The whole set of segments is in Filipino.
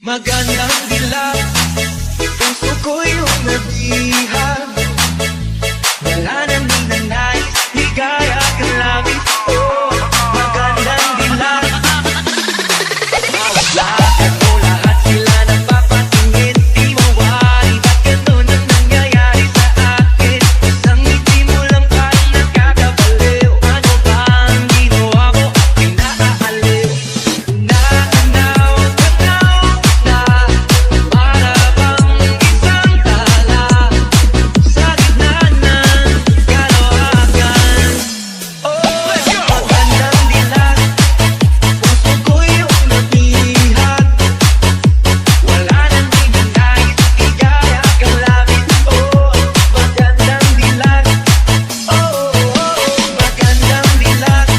Magandang dilag, puso ko'y umabihag. Wala nang ninanais, ligaya kang langit. Oh, magandang dilag. Lakad mo lahat sila napapatingin. Di mawari, ba't ganun ang nangyayari sa akin? Isang ngiti mo lang parang nakakabaliw. Ano ba ang ginawa mo at pinaaaliw? Naanaw na para bang isang tala sa gitna ng kalawakan. Oh, magandang dilag, puso ko'y umabihag. Wala nang ninanais, ligaya kang langit. Oh, magandang dilag. Oh, magandang dilag,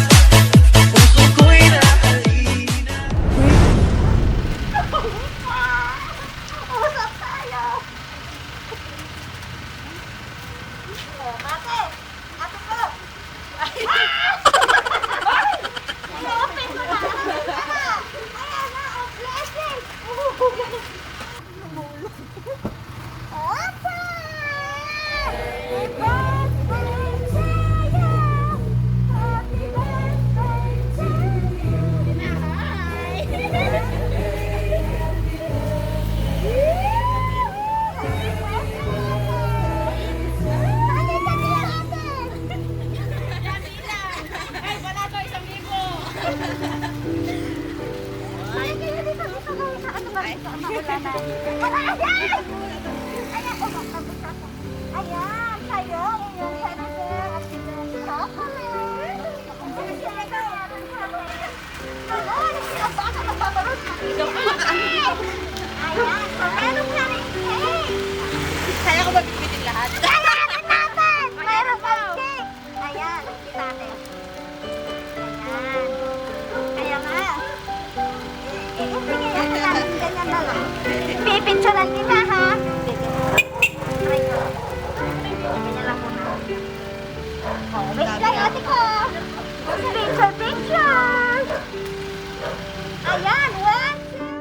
puso ko'y nahalina. Usap tayo! Ate! Ate ko! Open mo na! Ayan na! Ang blessing! Opa! Happy birthday sa'yo! Happy birthday to you! Ayan, sa'yo, inyong senator at inyong chocolate. Ayan, so meron ka rin cake. Kaya ko ba bibitin lahat? Kailangan natin! Meron kang cake! Ayan, kita natin. Ayan. Kaya nga. Sige, ganyan na lang. Pipicturean kita, ha? Try ko. Ganyan lang muna. Oh, wait lang, ate ko. Picture, picture. Ayan, 1, 2,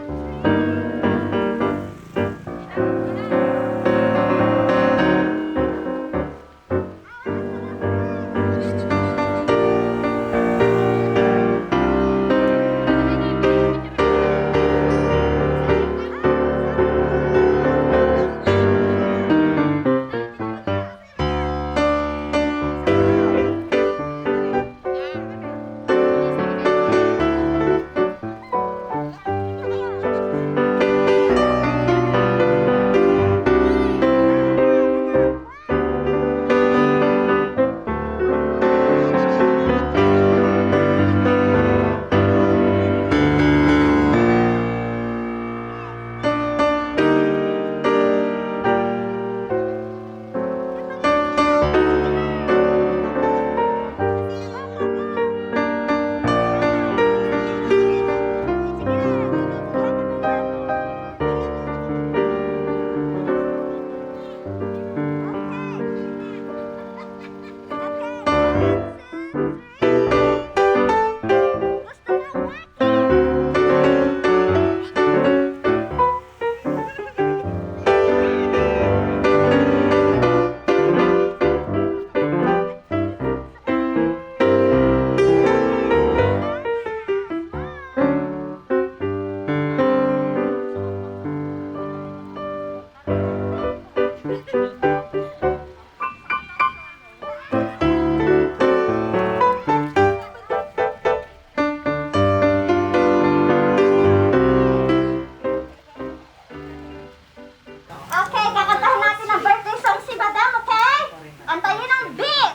Okay, kakantahin natin ang birthday song si Madam, okay? Antayin ang beat!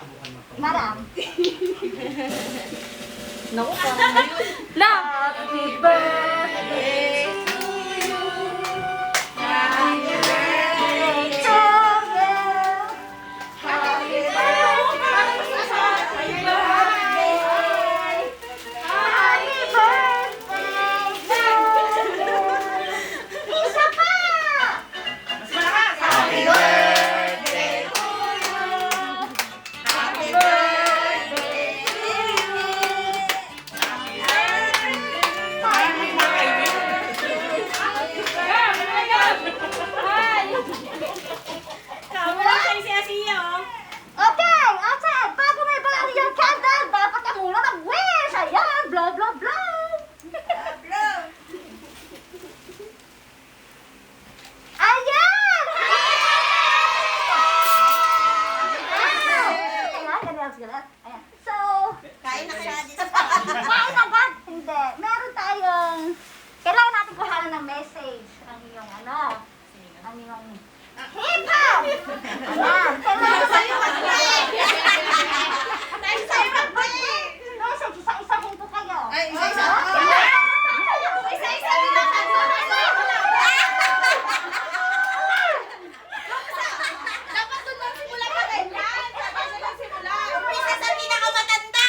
Madam. Naku ka. Happy birthday to you. Happy birthday to you. Happy birthday. Happy birthday. Happy birthday to you. Isa pa! Happy birthday to you. Happy birthday to you. Happy birthday. Ayan. So, Kain na kaya dito. kain agad? Hindi. Meron tayong, kailangan natin kuhanan ng message. Ang iyong ano, ang iyong hip-hop! Ayan. Kailangan sa'yo message, isa-isahin ko kayo. Ay, isa-isa. Isa-isa nila kayo. Dapat doon lang simula ka rin yan. Dapat doon lang simula. Umpisa sa pinakamatanda.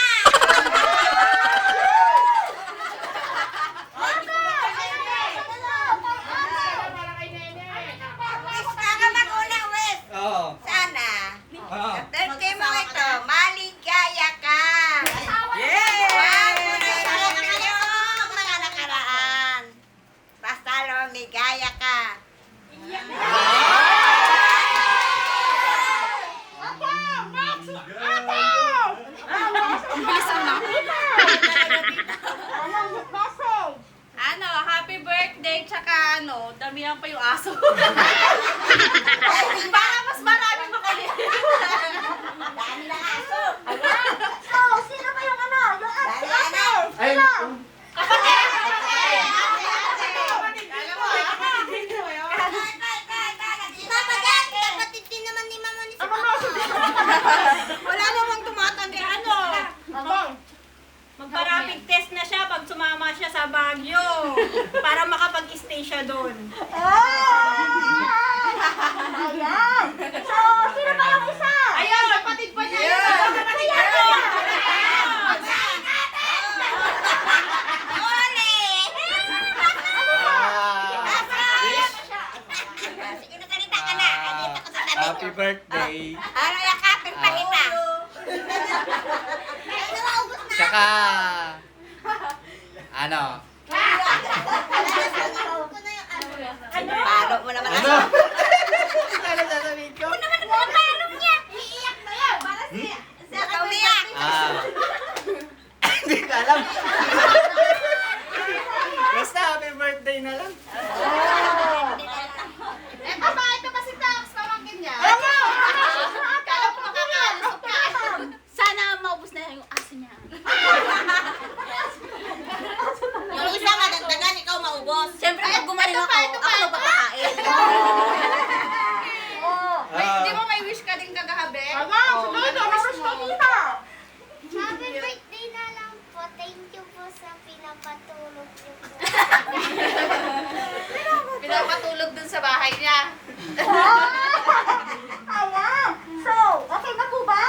Kaka mag-una, Wes. Oo. Sana. Oo. Birthday mo ito. Maligaya ka. Yay! Wag mo na yung mga nakaraan. Basta lumigaya ka. Okay, next is ate! Ang message mo. Anong message? Ano, happy birthday, tsaka ano, damihan pa yung aso. Para mas marami makali. Dami na aso. Ayan. So, sino ba yung ano? Yung ate? Ate? Ay, Sino? Kapatid din naman ni Mama ni Ano message mo? Wala namang tumatanda. Ano, Okay. magpa-rapid test na siya pag sumama siya sa Baguio. Para makapag-stay siya doon. Ayan. So, sino ba yung isa? Ayun, kapatid pa niya. Sige na salita ka na. Dito ko sa tabi Happy niyo. birthday. Ano yakapin pa kita? Tsaka, ano? Palo mo naman. Ano? Ano sasabihin ko? Iiyak na yan. Para siya umiyak. Hindi ko alam. Basta happy birthday na lang. Ito kasi tapos pamangkin niya. Kala ko makakalusot ka. Sana maubos na yung aso niya. Yung isa madagdagan, ikaw maubos. Siyempre, pag gumaling ako, ako magpapakain. Oh. Di mo may wish ka din kagahabi? Ayan, sige, nawish kay dito. Happy birthday na lang po. Thank you po sa pinapatulog niyo po. Pinapatulog dun sa bahay niya. Ayan. So, okay na po ba?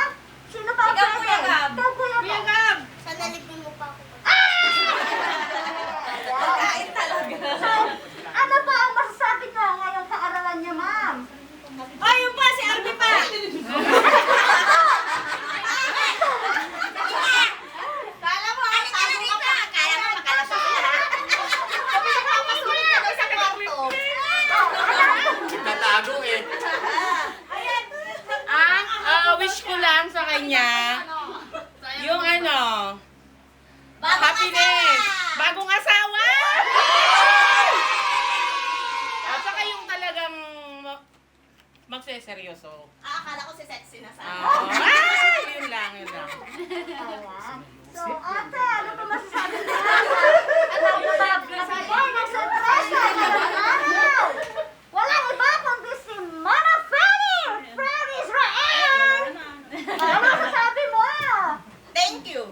Sino pa ang Ikaw, present? Kuya Gab. Ikaw, Kuya Gab. Gab! Panalipin mo pa ako. Ayan. So, ano pa ang masasabi niyo ngayong kaarawan niyo, ma'am? Ay, yun pa, si Arby pa! Kala mo, Ano ka na dito? Kaya mo makalasok na. Sabi na kapasulit ka daw sa kwarto. Natago eh. Ang wish ko lang sa kanya, yung ano, happiness, bagong asawa! At saka yung talagang magseseryoso. Akala ko si sexy na sana. Yun lang, yun lang. Ayan. So, ate, ano pa masasabi niyo? Ano ba nagbigay ng sorpresa ngayong araw? Walang iba kundi si Mama Fanny! Fred Israel! Ano masasabi mo? Thank you.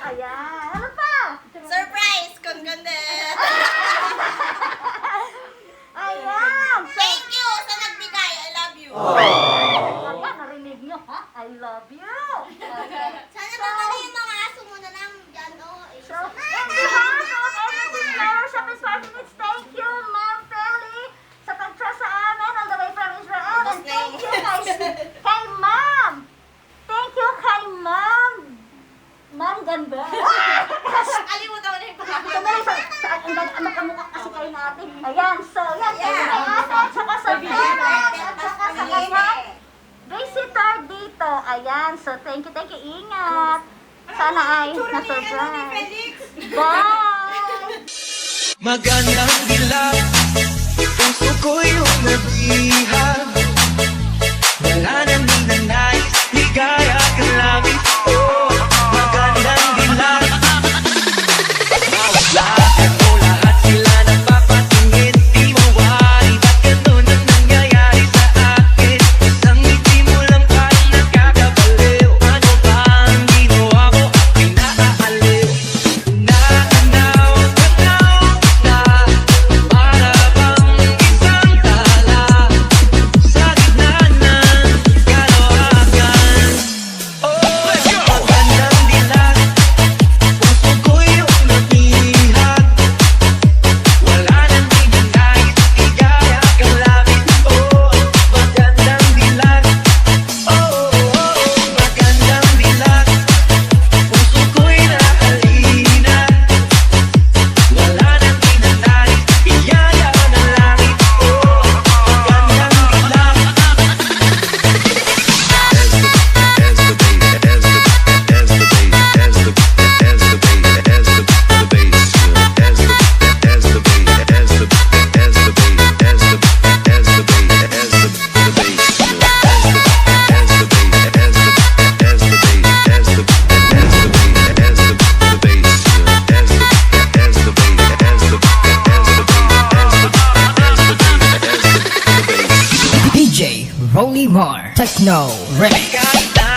Ayan. Ano pa? Surprise, kongkondet. Ayan. Thank you sa nagbigay. I love you. Ayan, narinig niyo, ha? I love you. Okay. Sana pa yung mga aso mo na lang dyan, oh. So, in behalf of everyone Scholarship is 5 minutes, thank you, Ma'am Feli, sa pag-trust sa amin all the way from Israel. And thank you kay Ma'am. Thank you kay Ma'am. Ma'am Ganda. Kalimutan mo na yung pangalan. Sandali, ang magkamukha kasi kayo natin. Ayan, so, yan. Thank you kay ate, at saka sa parents, at saka sa kanyang visitor dito. Ayan, so thank you. Ingat. Sana ay na-surprise. Bye! Magandang dilag, puso ko yung nabihag. Wala nang ninanais Timor Techno Remix. Kahit na